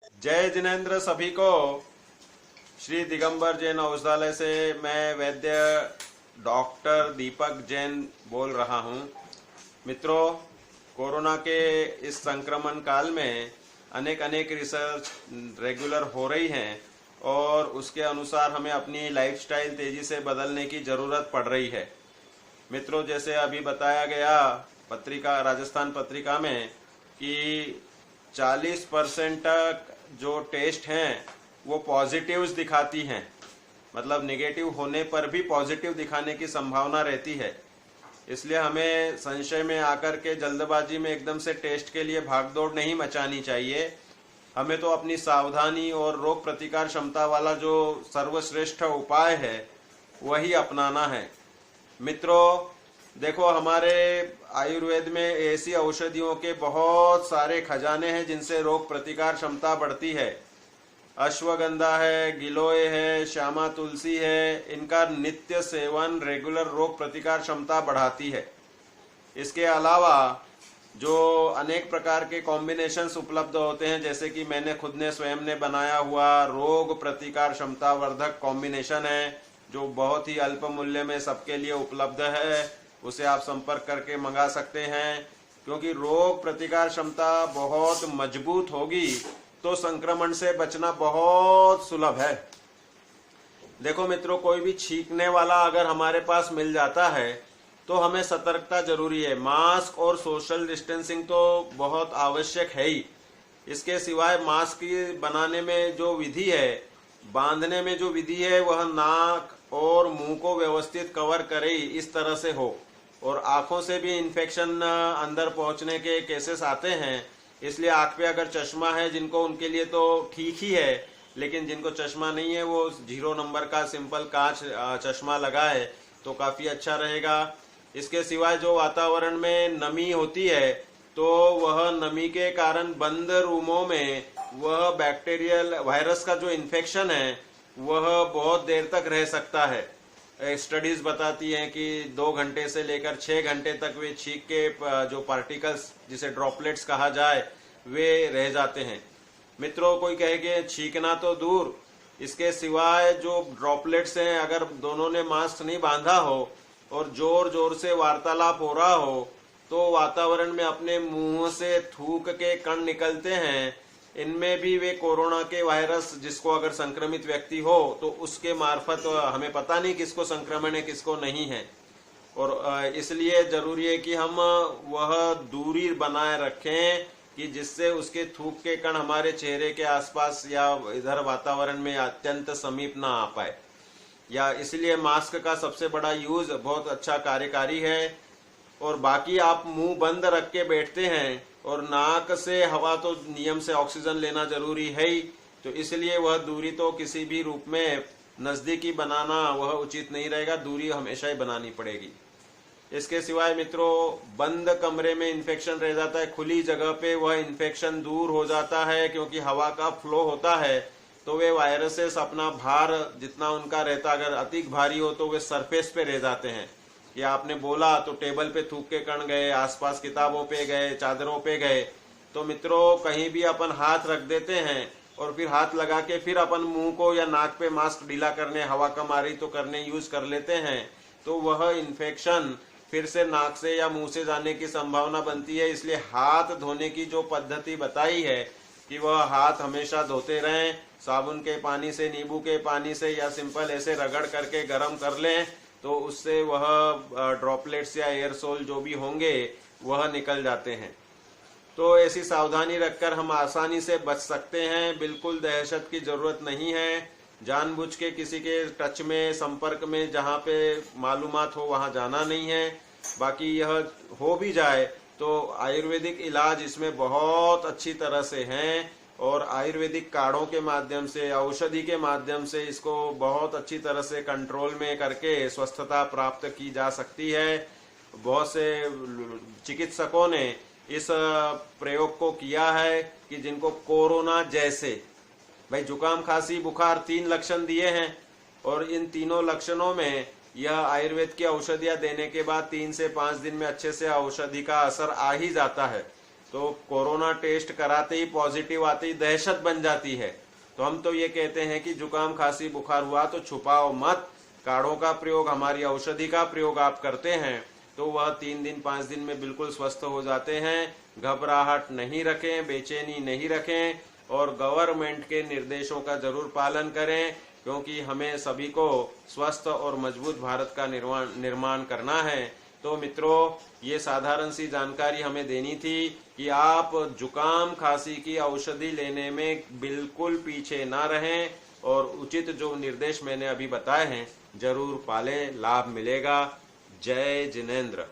जय जिनेन्द्र सभी को। श्री दिगंबर जैन औषधालय से मैं वैद्य डॉक्टर दीपक जैन बोल रहा हूं। मित्रों, कोरोना के इस संक्रमण काल में अनेक अनेक रिसर्च रेगुलर हो रही हैं और उसके अनुसार हमें अपनी लाइफस्टाइल तेजी से बदलने की ज़रूरत पड़ रही है। मित्रों, जैसे अभी बताया गया पत्रिका, राजस्थान पत्रिका में कि 40% तक जो टेस्ट हैं वो पॉजिटिव्स दिखाती हैं। मतलब नेगेटिव होने पर भी पॉजिटिव दिखाने की संभावना रहती है। इसलिए हमें संशय में आकर के जल्दबाजी में एकदम से टेस्ट के लिए भागदौड़ नहीं मचानी चाहिए। हमें तो अपनी सावधानी और रोग प्रतिकार क्षमता वाला जो सर्वश्रेष्ठ उपाय है वही अपनाना है। मित्रों, देखो, हमारे आयुर्वेद में ऐसी औषधियों के बहुत सारे खजाने हैं जिनसे रोग प्रतिकार क्षमता बढ़ती है। अश्वगंधा है, गिलोय है, श्यामा तुलसी है। इनका नित्य सेवन रेगुलर रोग प्रतिकार क्षमता बढ़ाती है। इसके अलावा जो अनेक प्रकार के कॉम्बिनेशंस उपलब्ध होते हैं, जैसे कि मैंने खुद ने स्वयं ने बनाया हुआ रोग प्रतिकार क्षमता वर्धक कॉम्बिनेशन है जो बहुत ही अल्प मूल्य में सबके लिए उपलब्ध है। उसे आप संपर्क करके मंगा सकते हैं, क्योंकि रोग प्रतिकार क्षमता बहुत मजबूत होगी तो संक्रमण से बचना बहुत सुलभ है। देखो मित्रों, कोई भी छींकने वाला अगर हमारे पास मिल जाता है तो हमें सतर्कता जरूरी है। मास्क और सोशल डिस्टेंसिंग तो बहुत आवश्यक है ही। इसके सिवाय मास्क बनाने में जो विधि है, बांधने में जो विधि है, वह नाक और मुंह को व्यवस्थित कवर करे इस तरह से हो। और आंखों से भी इन्फेक्शन अंदर पहुंचने के केसेस आते हैं। इसलिए आंख पे अगर चश्मा है जिनको, उनके लिए तो ठीक ही है, लेकिन जिनको चश्मा नहीं है वो 0 नंबर का सिंपल कांच चश्मा लगाए तो काफी अच्छा रहेगा। इसके सिवाय जो वातावरण में नमी होती है तो वह नमी के कारण बंद रूमों में वह बैक्टीरियल वायरस का जो इन्फेक्शन है वह बहुत देर तक रह सकता है। स्टडीज बताती हैं कि 2 घंटे से लेकर 6 घंटे तक वे छींक के जो पार्टिकल्स, जिसे ड्रॉपलेट्स कहा जाए, वे रह जाते हैं। मित्रों, कोई कहे कि छींकना तो दूर, इसके सिवाय जो ड्रॉपलेट्स हैं, अगर दोनों ने मास्क नहीं बांधा हो और जोर जोर से वार्तालाप हो रहा हो तो वातावरण में अपने मुंह से थूक के कण निकलते हैं। इनमें भी वे कोरोना के वायरस, जिसको अगर संक्रमित व्यक्ति हो तो उसके मार्फत हमें पता नहीं किसको संक्रमण है किसको नहीं है। और इसलिए जरूरी है कि हम वह दूरी बनाए रखें कि जिससे उसके थूक के कण हमारे चेहरे के आसपास या इधर वातावरण में अत्यंत समीप ना आ पाए। या इसलिए मास्क का सबसे बड़ा यूज बहुत अच्छा कार्यकारी है। और बाकी आप मुंह बंद रख के बैठते हैं और नाक से हवा तो नियम से ऑक्सीजन लेना जरूरी है ही, तो इसलिए वह दूरी तो किसी भी रूप में नजदीकी बनाना वह उचित नहीं रहेगा। दूरी हमेशा ही बनानी पड़ेगी। इसके सिवाय मित्रों, बंद कमरे में इन्फेक्शन रह जाता है, खुली जगह पे वह इन्फेक्शन दूर हो जाता है, क्योंकि हवा का फ्लो होता है तो वे वायरसेस अपना भार जितना उनका रहता, अगर अधिक भारी हो तो वे सरफेस पे रह जाते हैं। कि आपने बोला तो टेबल पे थूक के कण गए, आसपास किताबों पे गए, चादरों पे गए। तो मित्रों, कहीं भी अपन हाथ रख देते हैं और फिर हाथ लगा के फिर अपन मुंह को या नाक पे मास्क ढीला करने, हवा कम आ रही तो करने यूज कर लेते हैं, तो वह इन्फेक्शन फिर से नाक से या मुंह से जाने की संभावना बनती है। इसलिए हाथ धोने की जो पद्धति बताई है कि वह हाथ हमेशा धोते रहें, साबुन के पानी से, नींबू के पानी से, या सिंपल ऐसे रगड़ करके गर्म कर लें तो उससे वह ड्रॉपलेट्स या एयरसोल जो भी होंगे वह निकल जाते हैं। तो ऐसी सावधानी रखकर हम आसानी से बच सकते हैं। बिल्कुल दहशत की जरूरत नहीं है। जानबूझ के किसी के टच में, संपर्क में, जहाँ पे मालूमात हो वहाँ जाना नहीं है। बाकी यह हो भी जाए तो आयुर्वेदिक इलाज इसमें बहुत अच्छी तरह से हैं और आयुर्वेदिक काढ़ों के माध्यम से, औषधि के माध्यम से इसको बहुत अच्छी तरह से कंट्रोल में करके स्वस्थता प्राप्त की जा सकती है। बहुत से चिकित्सकों ने इस प्रयोग को किया है कि जिनको कोरोना जैसे, भाई जुकाम, खांसी, बुखार 3 लक्षण दिए हैं और इन तीनों लक्षणों में यह आयुर्वेद की औषधियां देने के बाद 3 से 5 दिन में अच्छे से औषधि का असर आ ही जाता है। तो कोरोना टेस्ट कराते ही पॉजिटिव आते ही दहशत बन जाती है। तो हम तो ये कहते हैं कि जुकाम खांसी बुखार हुआ तो छुपाओ मत, काढ़ों का प्रयोग, हमारी औषधि का प्रयोग आप करते हैं तो वह 3 दिन 5 दिन में बिल्कुल स्वस्थ हो जाते हैं। घबराहट नहीं रखें, बेचैनी नहीं रखें और गवर्नमेंट के निर्देशों का जरूर पालन करें, क्योंकि हमें सभी को स्वस्थ और मजबूत भारत का निर्माण करना है। तो मित्रों, ये साधारण सी जानकारी हमें देनी थी कि आप जुकाम खांसी की औषधि लेने में बिल्कुल पीछे ना रहें और उचित जो निर्देश मैंने अभी बताए हैं जरूर पालें, लाभ मिलेगा। जय जिनेंद्र।